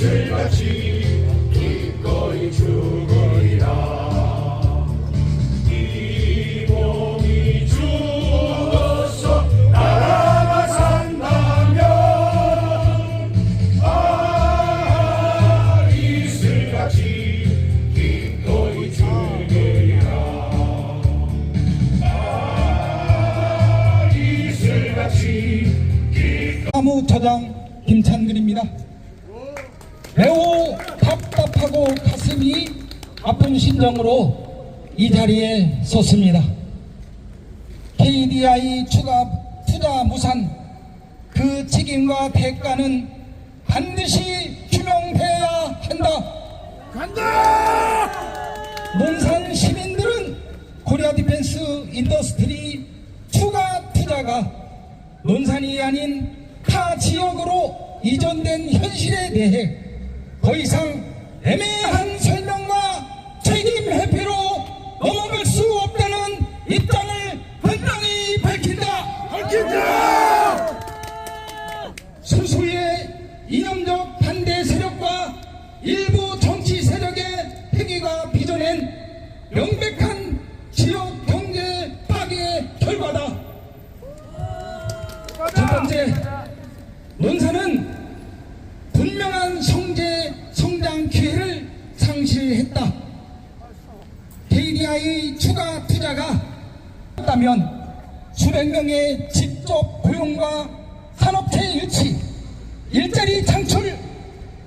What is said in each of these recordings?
이슬같이 기꺼이 죽으리라. 이 몸이 죽어서 나라가 산다면 이슬같이 기꺼이 죽으리라. 이슬같이 사무처장 김찬근입니다. 매우 답답하고 가슴이 아픈 심정으로 이 자리에 섰습니다. KDI 추가 투자 무산 그 책임과 대가는 반드시 규명돼야 한다. 논산 시민들은 코리아 디펜스 인더스트리 추가 투자가 논산이 아닌 타 지역으로 이전된 현실에 대해 더 이상 애매한 설명과 책임 회피로 넘어갈 수 없다는 입장을 분명히 밝힌다. 소수의 이념적 반대 세력과 일부 정치 세력의 패기가 빚어낸 명백한 지역 경제 파괴의 결과다. 첫 번째, 논산은 분명한 성장 기회를 상실했다. KDI 추가 투자가 없다면 수백 명의 직접 고용과 산업체 유치, 일자리 창출,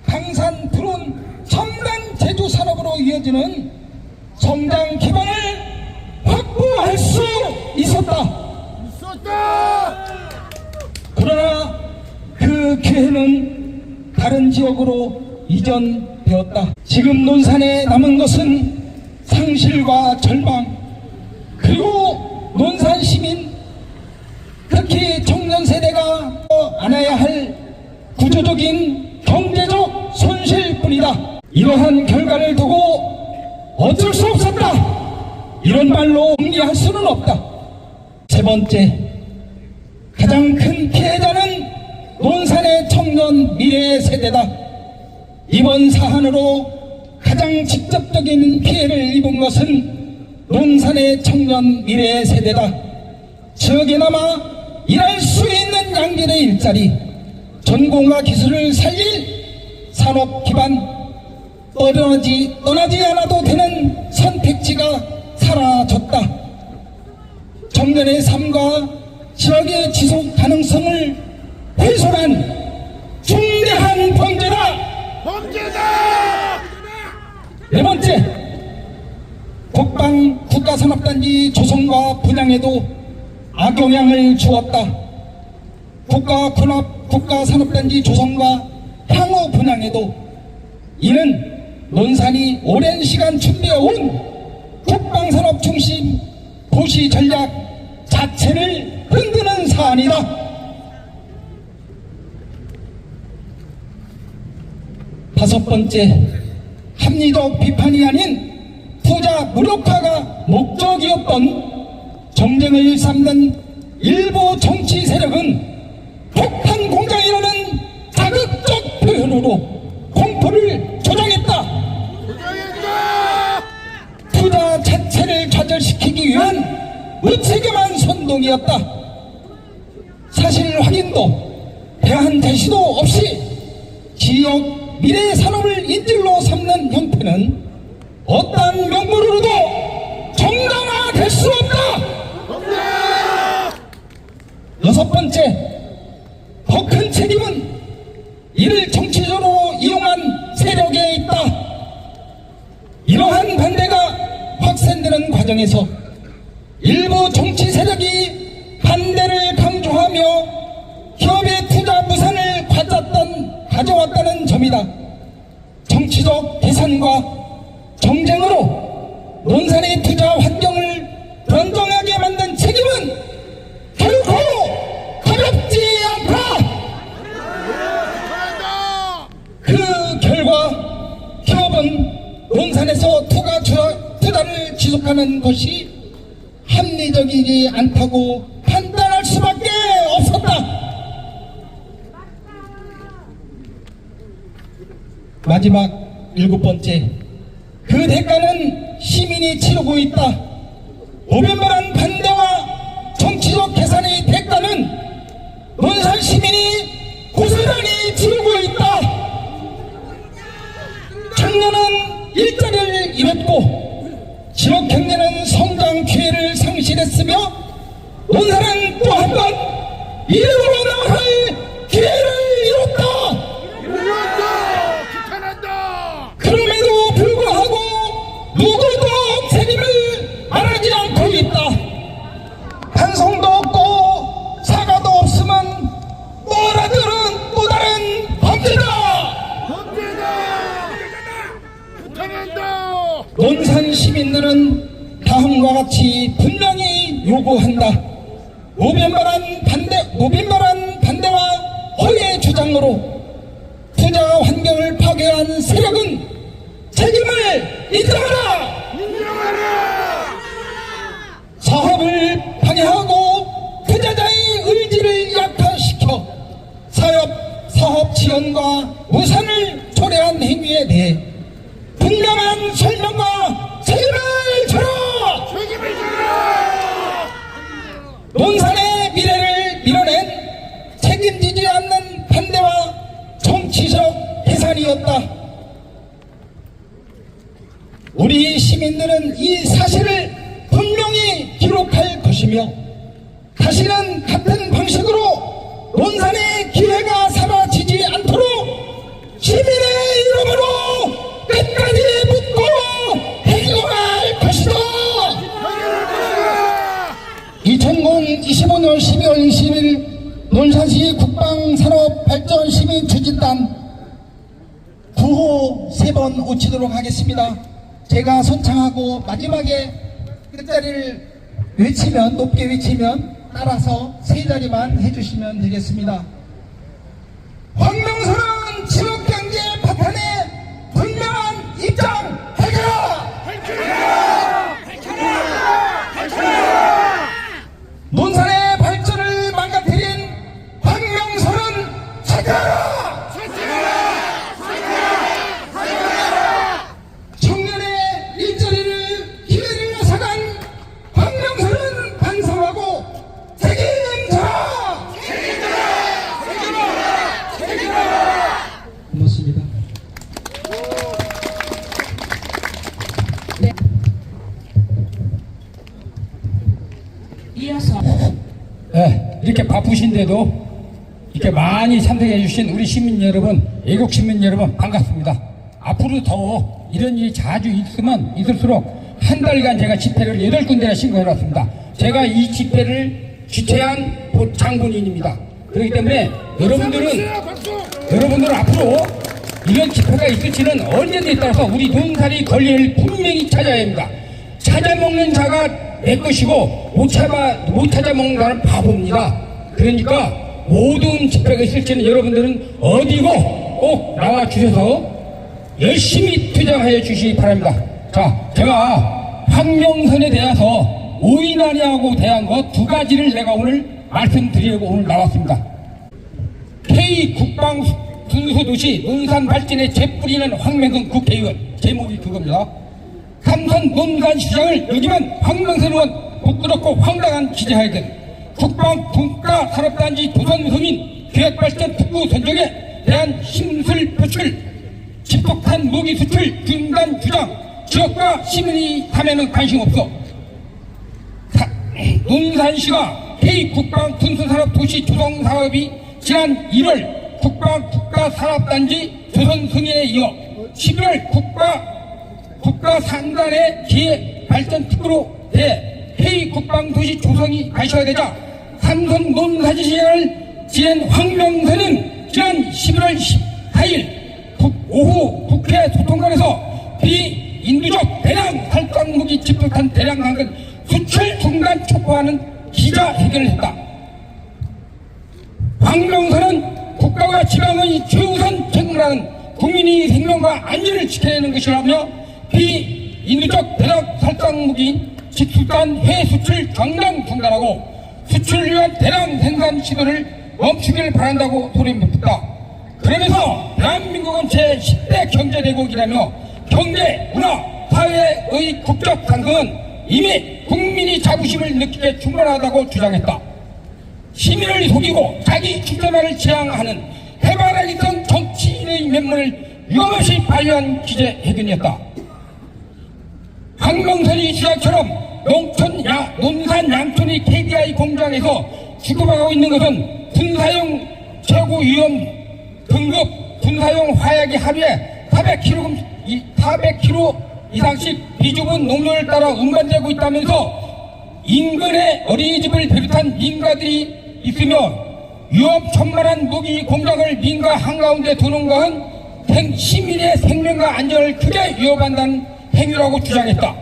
강산 불온 첨단 제조 산업으로 이어지는 성장 기반을 확보할 수 있었다. 그러나 그 기회는 다른 지역으로 이전되었다. 지금 논산에 남은 것은 상실과 절망, 그리고 논산 시민, 특히 청년 세대가 안아야 할 구조적인 경제적 손실뿐이다. 이러한 결과를 두고 어쩔 수 없었다, 이런 말로 정리할 수는 없다. 세 번째, 가장 큰 피해자는 논산의 청년 미래 세대다. 이번 사안으로 가장 직접적인 피해를 입은 것은 논산의 청년 미래 세대다. 지역에 남아 일할 수 있는 양질의 일자리, 전공과 기술을 살릴 산업 기반, 떠나지 않아도 되는 선택지가 사라졌다. 청년의 삶과 지역의 지속 가능성을 훼손한 중대한 범죄다. 네 번째, 국방 국가산업단지 조성과 분양에도 악영향을 주었다. 국가산업단지 조성과 향후 분양에도 이는 논산이 오랜 시간 준비해온 국방산업 중심 도시 전략 자체를 흔드는 사안이다. 다섯 번째, 합리적 비판이 아닌 투자 무력화가 목적이었던 정쟁을 삼는 일부 정치 세력은 폭탄 공장이라는 자극적 표현으로 공포를 조장했다. 투자 자체를 좌절시키기 위한 무책임한 선동이었다. 사실 확인도 대안 대시도 없이 지역 미래 산업을 인질로 삼는 형태는 어떠한 명분으로도 정당화될 수 없다. 여섯 번째, 더 큰 책임은 이를 정치적으로 이용한 세력에 있다. 이러한 반대가 확산되는 과정에서 일부 정치 세력이 반대를 강조하며 기업의 투자 무산을 가져왔다는 점이다. 정치적 계산과 정쟁으로 논산의 투자 환경을 불안정하게 만든 책임은 결코 가볍지 않다. 그 결과 기업은 논산에서 투자를 지속하는 것이 합리적이지 않다고 판단할 수밖에 없었다. 마지막 7번째, 그 대가는 시민이 치르고 있다. 무분별한 반대와 정치적 계산의 대가는 논산 시민이 고스란히 치르고 있다. 청년은 일자리를 잃었고 지역 경제는 성장 기회를 상실했으며 논산은 또 한 번 이름으로 나갈 기회를 잃었다. 그럼에도 불구하고 누구도 책임을 말하지 않고 있다. 반성도 없고 사과도 없으면 뭐라들은 또 다른 범죄다. 논산 시민들은 다음과 같이 분명히 요구한다. 무분별한 반대와 허위의 주장으로 투자 환경을 파괴한 세력은 책임을 인정하라! 사업을 방해하고 투자자의 의지를 약화시켜 사업 지원과 우산을 초래한 행위에 대해 분명한 설명과 책임을 져라! 논산의 미래를 밀어낸 책임지지 않는 반대와 정치적 계산이었다. 우리 시민들은 이 사실을 분명히 기록할 것이며 다시는 같은 방식으로 논산의 기회가 사라지지 않도록 시민의 이름으로 끝까지 묻고 행동할 것이다. 2025년 12월 20일 논산시 국방산업발전시민추진단 9호 3번 오치도록 하겠습니다. 제가 선창하고 마지막에 끝자리를 외치면, 높게 외치면 따라서 세 자리만 해주시면 되겠습니다. 황명선은 지역경제 파탄에 분명한 입장 밝혀라! 논산의 발전을 망가뜨린 황명선은 사퇴하라! 청년의 일자리를 기회를 앗아간 황명선은 반성하고 책임져라! 고맙습니다. 이어서 네, 이렇게 바쁘신데도 이렇게 많이 참석해 주신 우리 시민 여러분, 애국 시민 여러분 반갑습니다. 앞으로 더 이런 일이 자주 있을수록 한 달간 제가 집회를 8군데나 신고해 놨습니다. 제가 이 집회를 주최한 장본인입니다. 그렇기 때문에 여러분들은 앞으로 이런 집회가 있을지는 언제에 따라서 우리 논산이 권리를 분명히 찾아야 합니다. 찾아먹는 자가 내 것이고 못 찾아먹는 자는 바보입니다. 그러니까 모든 집회가 있을지는 여러분들은 어디고 꼭 나와 주셔서 열심히 투쟁하여 주시기 바랍니다. 자, 제가 황명선에 대해서 오인하냐고 대한 것 2가지를 내가 오늘 말씀드리려고 오늘 나왔습니다. K 국방군수도시 논산 발전에 재뿌리는 황명선 국회의원, 제목이 그겁니다. 삼선 논산시장을 여기면 황명선 의원 부끄럽고 황당한 기재하여든 국방분과산업단지 조선성인 기획발전 특구 선정에 대한 심술 표출, 집폭탄 무기 수출 중단 주장, 지역과 시민이 하면은 관심 없어. 논산시가 K국방군수산업도시 조성사업이 지난 1월 국방국가산업단지 조선성인에 이어 11월 국가산단의 기획발전특구로 K국방도시 조성이 가시화되자 삼선 논산시장을 지낸 황명선은 지난 11월 14일 오후 국회 소통관에서 비인도적 대량 살상무기 집폭탄 대량 강근 수출 중단 촉구하는 기자회견을 했다. 황명선은 국가와 지방의 최우선 책임을 하는 국민의 생명과 안전을 지켜내는 것이라며 비인도적 대량 살상무기 직수단 해수출 당장 중단하고 수출을 위한 대량 생산 시도를 멈추기를 바란다고 소리를 냈다. 그러면서 대한민국은 제10대 경제대국이라며 경제, 문화, 사회의 국적 상승은 이미 국민이 자부심을 느끼게 충분하다고 주장했다. 시민을 속이고 자기 출세만을 지향하는 해바라기성 정치인의 면모를 유감없이 발휘한 기재해변이었다. 황명선이 시작처럼 논산 양촌의 KDI 공장에서 주고받고 있는 것은 군사용 최고위험 등급 군사용 화약이 하루에 400kg 이상씩 비좁은 농로를 따라 운반되고 있다면서 인근에 어린이집을 비롯한 민가들이 있으며 위험천만한 무기 공장을 민가 한가운데 두는 것은 시민의 생명과 안전을 크게 위협한다는 행위라고 주장했다.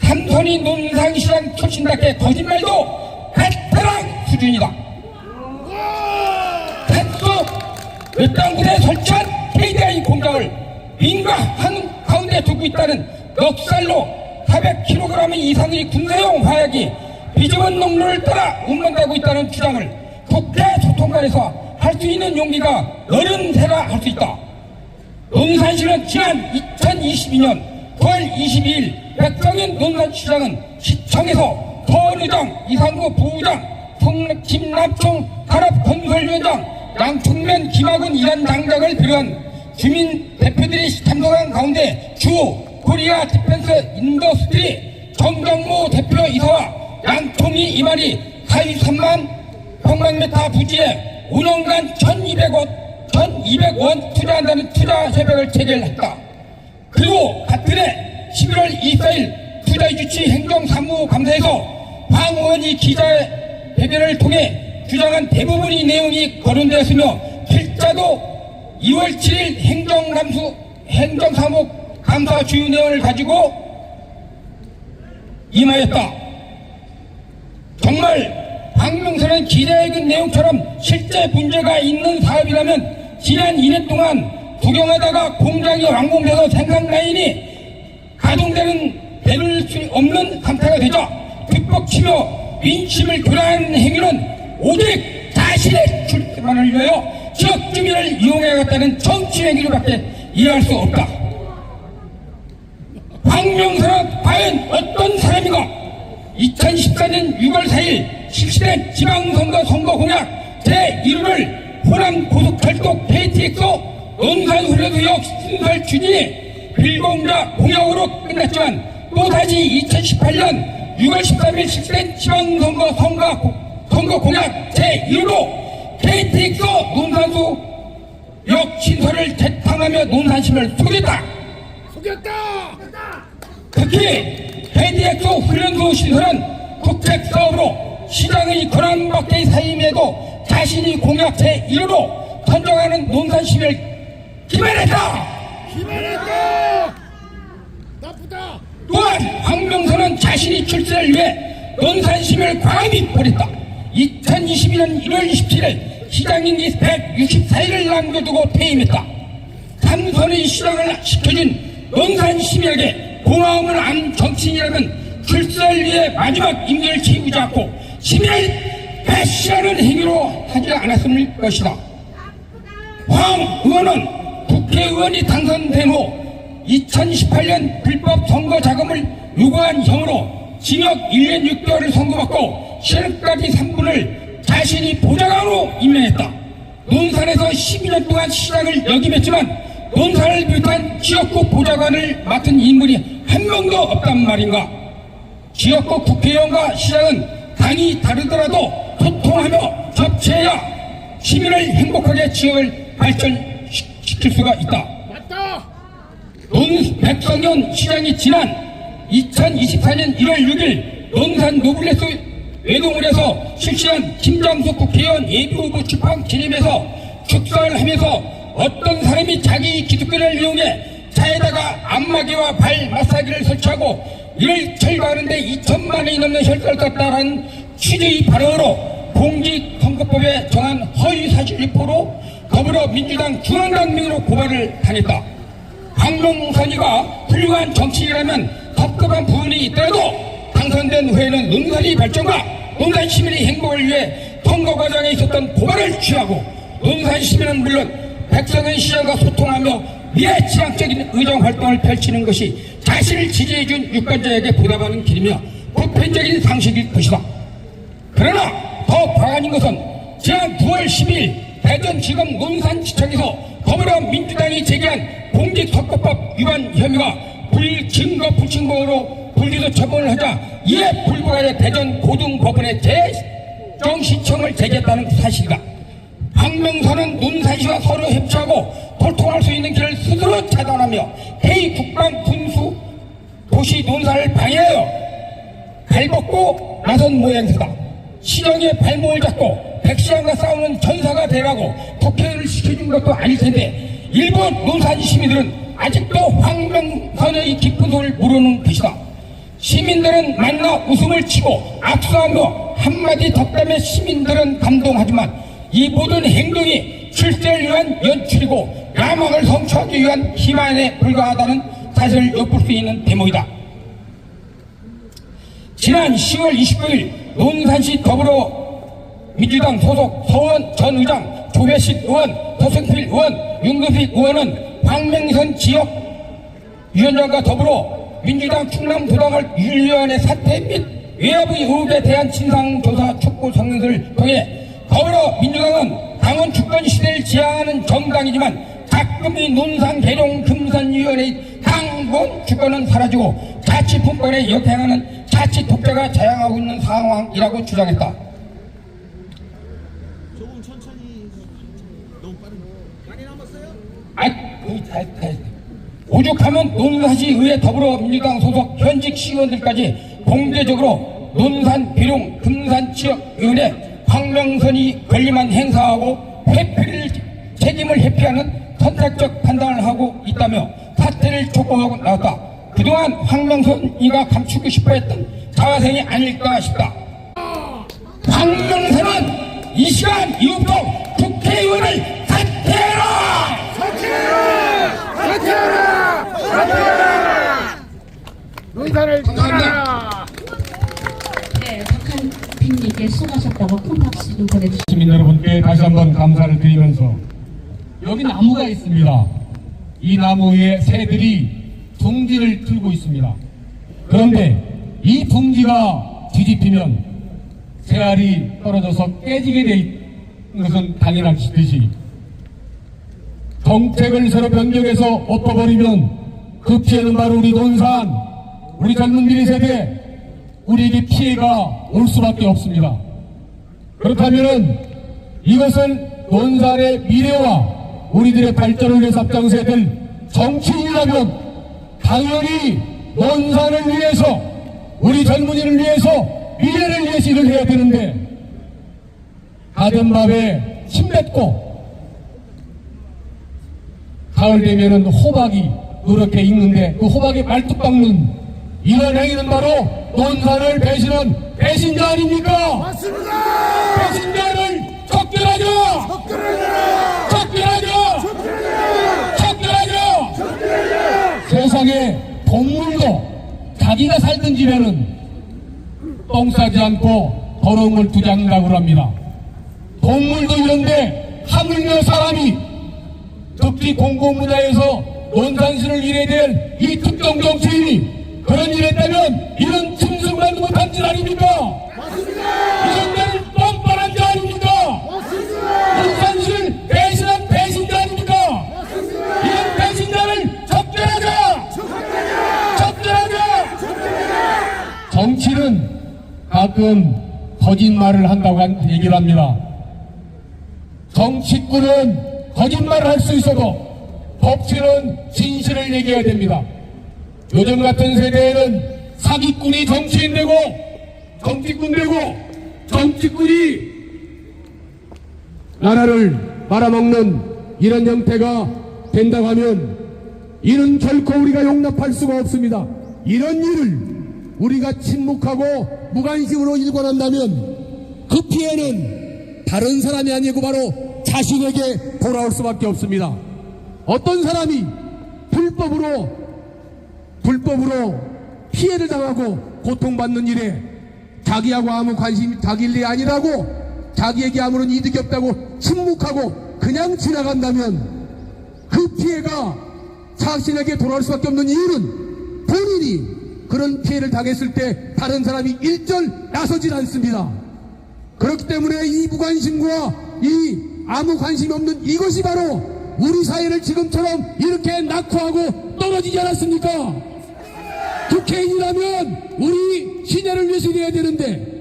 삼선이 논산시장 출신답게 거짓말도 베테랑 수준이다. 산속 외땅굴에 설치한 KDI 공장을 민가 한가운데 두고 있다는 넉살로 400kg 이상의 군사용 화약이 비좁은 농로를 따라 운반되고 있다는 주장을 국회 소통관에서 할 수 있는 용기가 어른세라 할 수 있다. 논산시는 지난 2022년 9월 22일 백성인 논산시장은 시청에서 서울의장, 이상구 부의장, 김남총 산업건설위원장, 양충면 김학은 이란 당장을 비롯한 주민 대표들이 참석한 가운데 주 코리아 디펜스 인더스트리 정정모 대표이사와 양총리 이만희 43만 평방미터 부지에 5년간 1,200원 투자한다는 투자 협약을 체결했다. 그리고 같은 해 11월 24일 투자유치 행정사무감사에서 황 의원이 기자회견을 통해 주장한 대부분의 내용이 거론되었으며 필자도 2월 7일 행정사무감사 주요 내용을 가지고 임하였다. 정말 황명선은 기자회견 내용처럼 실제 문제가 있는 사업이라면 지난 2년 동안 구경하다가 공장이 완공돼서 생산라인이 가동되는 되는 수 없는 상태가 되자 뒷북치며 민심을 교란하는 행위는 오직 자신의 출세만을 위하여 지역 주민을 이용해야겠다는 정치 행위로밖에 이해할 수 없다. 황명선은 과연 어떤 사람인가? 2014년 6월 4일 실시된 지방선거 선거 공약 제1호를 호남 고속철도 KTX 논산훈련소역 신설 추진이 빌공자 공약으로 끝났지만 또다시 2018년 6월 13일 실시된 지방선거 선거 공약 제1호로 KTX 논산소역 신설을 재탕하며 논산심을 속였다. 특히 KTX 훈련소 신설은 국책 사업으로 시장의 권한밖의 사임에도 자신이 공약 제1호로 선정하는 논산심을 기만했다. 나쁘다. 또한 황명선은 자신이 출세를 위해 논산심을 과감히 버렸다. 2022년 1월 27일 시장임기 164일을 남겨두고 퇴임했다. 삼선의 시장을 시켜준 논산시민에게 고마움을 안 정치인이라면 출세를 위해 마지막 임기를 채우지 않고 시민을 배신하는 행위로 하지 않았을 것이다. 황 의원은 국회의원이 당선된 후 2018년 불법 선거 자금을 요구한 혐의로 징역 1년 6개월을 선고받고 실형까지 3분을 자신이 보좌관으로 임명했다. 논산에서 12년 동안 시장을 역임했지만 논산을 비롯한 지역구 보좌관을 맡은 인물이 한 명도 없단 말인가. 지역구 국회의원과 시장은 당이 다르더라도 소통하며 접체해야 시민을 행복하게 지역을 발전시킬 수가 있다. 맞다. 백성현 시장이 지난 2024년 1월 6일 논산 노블레스 외동홀에서 실시한 김장수 국회의원 예비후보 출판 기념에서 축사를 하면서 어떤 사람이 자기 기득권을 이용해 차에다가 안마기와 발 마사지를 설치하고 이를 철거하는데 2천만 원이 넘는 혈세를 떴다라는 취지의 발언으로 공직선거법에 정한 허위사실 유포로 더불어민주당 중앙당 명의로 고발을 당했다. 황명선이가 훌륭한 정치인이라면 섭섭한 부분이 있더라도 당선된 후에는 논산의 발전과 논산 시민의 행복을 위해 선거 과정에 있었던 고발을 취하고 논산 시민은 물론 백성의 시절과 소통하며 미래지향적인 의정활동을 펼치는 것이 자신을 지지해준 유권자에게 보답하는 길이며 보편적인 상식일 것이다. 그러나 더 과간인 것은 지난 9월 12일 대전지검 논산지청에서 더불어민주당이 제기한 공직선거법 위반 혐의가 불증거 불충분으로 불기소 처분을 하자 이에 불구하여 대전 고등법원에 재정시청을 제기했다는 사실이다. 황명선은 논산시와 서로 협치하고 소통할 수 있는 길을 스스로 차단하며 해 국방 군수 도시 논산을 방해하여 발벗고 나선 모양새다. 시정의 발목을 잡고 백시장과 싸우는 전사가 되라고 국회의원을 시켜준 것도 아닐 텐데 일본 논산 시민들은 아직도 황명선의 깊은 소리를 모르는 것이다. 시민들은 만나 웃음을 치고 악수하며 한마디 덕담에 시민들은 감동하지만 이 모든 행동이 출세를 위한 연출이고 야망을 성취하기 위한 기만에 불과하다는 사실을 엿볼 수 있는 대목이다. 지난 10월 29일 논산시 더불어민주당 소속 서원 전 의장, 조배식 의원, 도승필 의원, 윤근식 의원은 황명선 지역위원장과 더불어 민주당 충남도당을윤리위원회 사퇴 및 외압의 의혹에 대한 진상조사 촉구 성명서를 통해 더불어민주당은 당원 주권 시대를 지향하는 정당이지만 가끔이 논산 계룡 금산위원회의 당원 주권은 사라지고 자치분권에 역행하는 자치 독재가 자양하고 있는 상황이라고 주장했다. 조금 천천히. 너무 빠른데. 많이 남았어요? 오죽하면 논산시 의회 더불어민주당 소속 현직 시의원들까지 공개적으로 논산 비룡 금산 지역위원회 황명선이 권리만 행사하고 책임을 회피하는 선택적 판단을 하고 있다며 사퇴를 촉구하고 나왔다. 그동안 황명선이가 감추고 싶어했던 자화생이 아닐까 싶다. 황명선은 이 시간 이후부터 국회의원을 사퇴해라! 논산을 떠나라. 네, 박한빈님께 수고하셨다고 큰 박수도 보내주셨습니다. 시민 여러분께 다시 한번 감사를 드리면서 여기 나무가 있습니다. 이 나무 위에 새들이 둥지를 틀고 있습니다. 그런데 이 둥지가 뒤집히면 새알이 떨어져서 깨지게 돼 있는 것은 당연하시듯이 정책을 새로 변경해서 엎어버리면 그 피해는 바로 우리 논산, 우리 젊은 미래 세대, 우리에게 피해가 올 수밖에 없습니다. 그렇다면 이것을 논산의 미래와 우리들의 발전을 위해서 앞장서야 될 정치인이라면 당연히 논산을 위해서, 우리 젊은이를 위해서, 미래를 위해서 일을 해야 되는데 가든 밥에 침 뱉고 가을 되면은 호박이 그렇게 익는데 그 호박에 말뚝 박는 이런 행위는 바로 논산을 배신한 배신자 아닙니까? 맞습니다. 배신자를 척결하자! 세상에 동물도 자기가 살던 집에는 똥 싸지 않고 더러운 걸 두지 않는다고 합니다. 동물도 이런데 하물며 사람이 특히 공공분야에서 논산시를 일해야 될 이 특정 정치인이 그런 일 했다면 이런 짐승만도 못한 짓 아닙니까? 맞습니다. 이런 데는 뻔뻔한 자 아닙니까? 맞습니다. 논산시를 배신한 배신자 아닙니까? 맞습니다. 이런 배신자를 적절하자! 정치는 가끔 거짓말을 한다고 얘기를 합니다. 정치꾼은 거짓말을 할 수 있어도 법치는 진실을 얘기해야 됩니다. 요즘 같은 세대에는 사기꾼이 정치인 되고 정치꾼 되고 정치꾼이 나라를 말아먹는 이런 형태가 된다고 하면 이는 결코 우리가 용납할 수가 없습니다. 이런 일을 우리가 침묵하고 무관심으로 일관한다면 그 피해는 다른 사람이 아니고 바로 자신에게 돌아올 수밖에 없습니다. 어떤 사람이 불법으로 피해를 당하고 고통받는 일에 자기하고 아무 관심이 자기 일이 아니라고 자기에게 아무런 이득이 없다고 침묵하고 그냥 지나간다면 그 피해가 자신에게 돌아올 수밖에 없는 이유는 본인이 그런 피해를 당했을 때 다른 사람이 일절 나서질 않습니다. 그렇기 때문에 이 무관심과 이 아무 관심이 없는 이것이 바로 우리 사회를 지금처럼 이렇게 낙후하고 떨어지지 않았습니까? 국회의원이라면 우리 시내를 위해서 일해야 되는데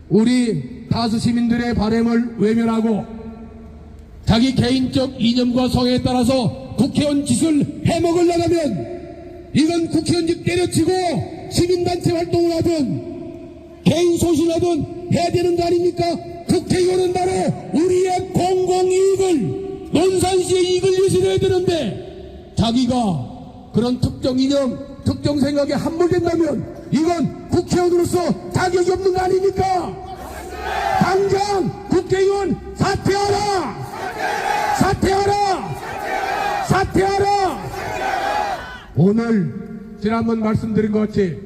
우리 다수 시민들의 바람을 외면하고 자기 개인적 이념과 성에 따라서 국회의원 짓을 해먹으려면 이건 국회의원직 때려치고 시민단체 활동을 하든 개인 소신하든 해야 되는 거 아닙니까? 국회의원은 바로 우리의 공공이익을 논산시의 이익을 위해서 해야 되는데 자기가 그런 특정 이념 특정 생각에 함몰된다면 이건 국회의원으로서 자격이 없는 거 아닙니까? 당장 국회의원 사퇴하라! 사퇴하라! 사퇴하라! 오늘 지난번 말씀드린 것 같이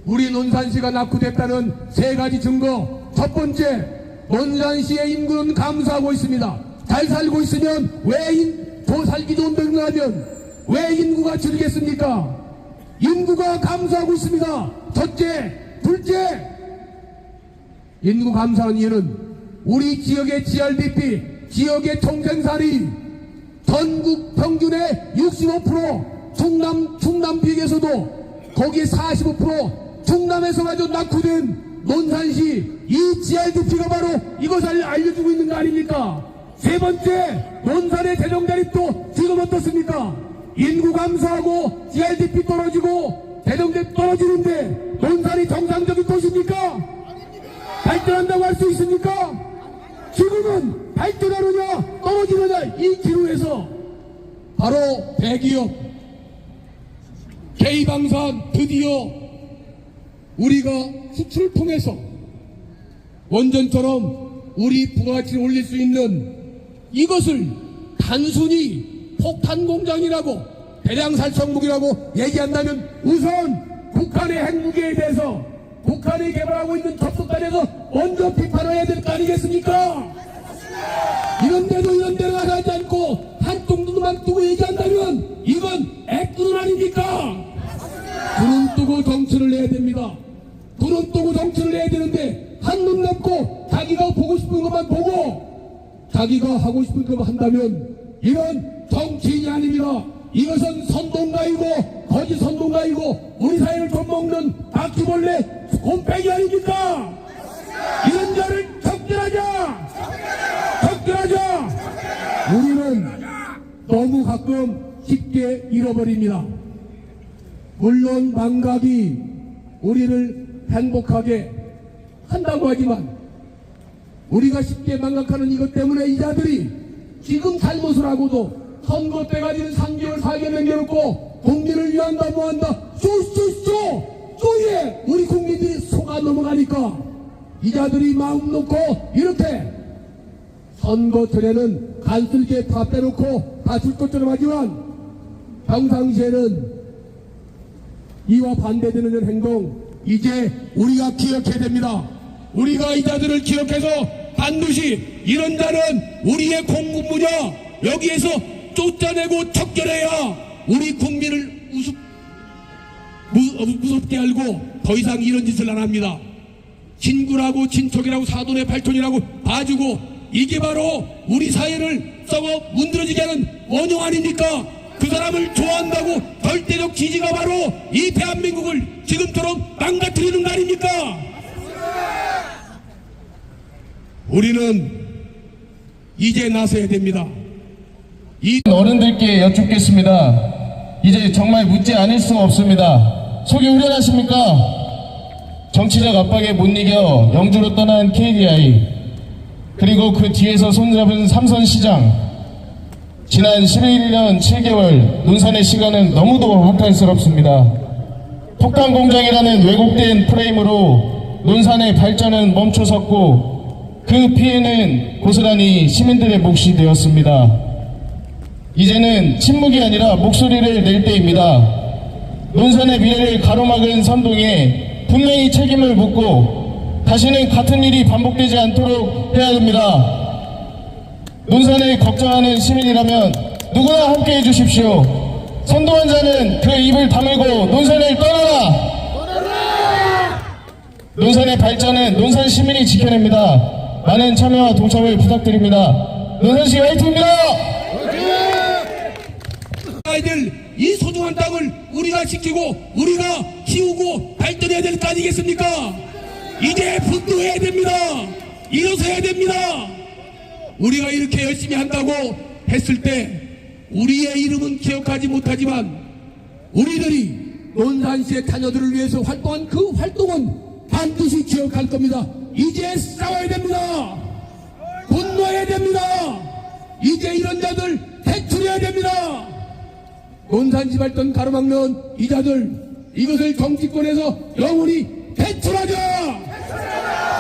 우리 논산시가 낙후됐다는 세 가지 증거. 첫 번째, 논산시의 인구는 감소하고 있습니다. 잘 살고 있으면 왜 살기 좋은 데를 가면 왜 인구가 줄겠습니까? 인구가 감소하고 있습니다. 첫째. 둘째, 인구 감소하는 이유는 우리 지역의 GRDP, 지역의 총생산이 전국 평균의 65%, 충남 비행에서도 거기에 45%, 충남에서 가지고 낙후된 논산시 이 GRDP가 바로 이것을 알려주고 있는 거 아닙니까? 세 번째, 논산의 재정자립도 지금 어떻습니까? 인구 감소하고 GRDP 떨어지고 재정자립 떨어지는데 논산이 정상적인 도시입니까? 발전한다고 할 수 있습니까? 지금은 발전하느냐 떨어지느냐 이 기로에서 바로 대기업 K방산 드디어 우리가 수출을 통해서 원전처럼 우리 부가가치를 올릴 수 있는 이것을 단순히 폭탄 공장이라고 대량 살성무기라고 얘기한다면 우선 북한의 핵무기에 대해서 북한이 개발하고 있는 접속단에서 먼저 비판을 해야 될 거 아니겠습니까? 이런데도 이런 데로 나가지 않고 한동두만 두고 얘기한다면 이건 애꾸는 아닙니까? 두눈 뜨고 정치를 해야 됩니다. 두눈 뜨고 정치를 해야 되는데 한눈 감고 자기가 보고 싶은 것만 보고 자기가 하고 싶은 것만 한다면 이건 정치인이 아닙니다. 이것은 선동가이고 거짓 선동가이고 우리 사회를 좀먹는 바퀴벌레 곰팡이 아닙니까? 이런 자를 적절하자! 적절하자! 우리는 너무 가끔 쉽게 잃어버립니다. 물론 망각이 우리를 행복하게 한다고 하지만 우리가 쉽게 망각하는 이것 때문에 이 자들이 지금 잘못을 하고도 선거 때까지는 3개월 4개월 남겨놓고 국민을 위한다 뭐한다 쪼에 우리 국민들이 속아 넘어가니까 이 자들이 마음 놓고 이렇게 선거 전에는 간슬게 다 빼놓고 다 줄 것처럼 하지만 평상시에는 이와 반대되는 이런 행동 이제 우리가 기억해야 됩니다. 우리가 이 자들을 기억해서 반드시 이런 자는 우리의 공급 분야 여기에서 쫓아내고 척결해야 우리 국민을 무섭게 알고 더 이상 이런 짓을 안 합니다. 친구라고 친척이라고 사돈의 발촌이라고 봐주고 이게 바로 우리 사회를 썩어 문드러지게 하는 원흉 아닙니까? 그 사람을 좋아한다고 절대적 지지가 바로 이 대한민국을 지금처럼 망가뜨리는 거 아닙니까? 우리는 이제 나서야 됩니다. 어른들께 여쭙겠습니다. 이제 정말 묻지 않을 수 없습니다. 속이 후련하십니까? 정치적 압박에 못 이겨 영주로 떠난 KDI 그리고 그 뒤에서 손잡은 삼선시장 지난 11년 7개월 논산의 시간은 너무도 한탄스럽습니다. 폭탄 공장이라는 왜곡된 프레임으로 논산의 발전은 멈춰섰고 그 피해는 고스란히 시민들의 몫이 되었습니다. 이제는 침묵이 아니라 목소리를 낼 때입니다. 논산의 미래를 가로막은 선동에 분명히 책임을 묻고 다시는 같은 일이 반복되지 않도록 해야 합니다. 논산을 걱정하는 시민이라면 누구나 함께 해주십시오. 선동한 자는 그 입을 다물고 논산을 떠나라! 논산의 발전은 논산 시민이 지켜냅니다. 많은 참여와 동참을 부탁드립니다. 논산시 화이팅입니다! 아이들 이 소중한 땅을 우리가 지키고 우리가 키우고 발전해야 될 거 아니겠습니까? 이제 분노해야 됩니다. 일어서야 됩니다. 우리가 이렇게 열심히 한다고 했을 때 우리의 이름은 기억하지 못하지만 우리들이 논산시의 자녀들을 위해서 활동한 그 활동은 반드시 기억할 겁니다. 이제 싸워야 됩니다. 분노해야 됩니다. 이제 이런 자들 퇴출해야 됩니다. 논산시 발전 가로막는 이 자들, 이것을 정치권에서 영원히 퇴출하자!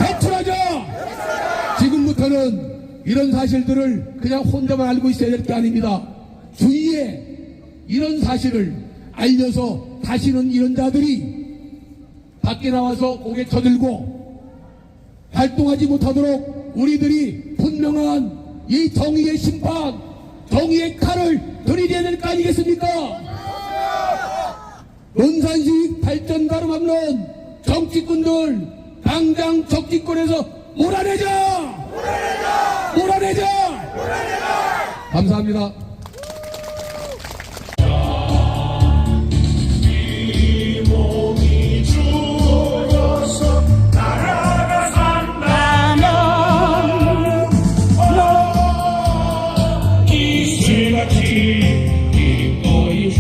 퇴출하자! 지금부터는 이런 사실들을 그냥 혼자만 알고 있어야 될 게 아닙니다. 주위에 이런 사실을 알려서 다시는 이런 자들이 밖에 나와서 고개 쳐들고 활동하지 못하도록 우리들이 분명한 이 정의의 심판, 정의의 칼을 들이대야 될 거 아니겠습니까? 논산시 발전 가로막는 정치꾼들 당장 정치권에서 몰아내자! 몰아내자! 감사합니다. 이 몸이 죽어서 나라가 산다면 이슬같이 기꺼이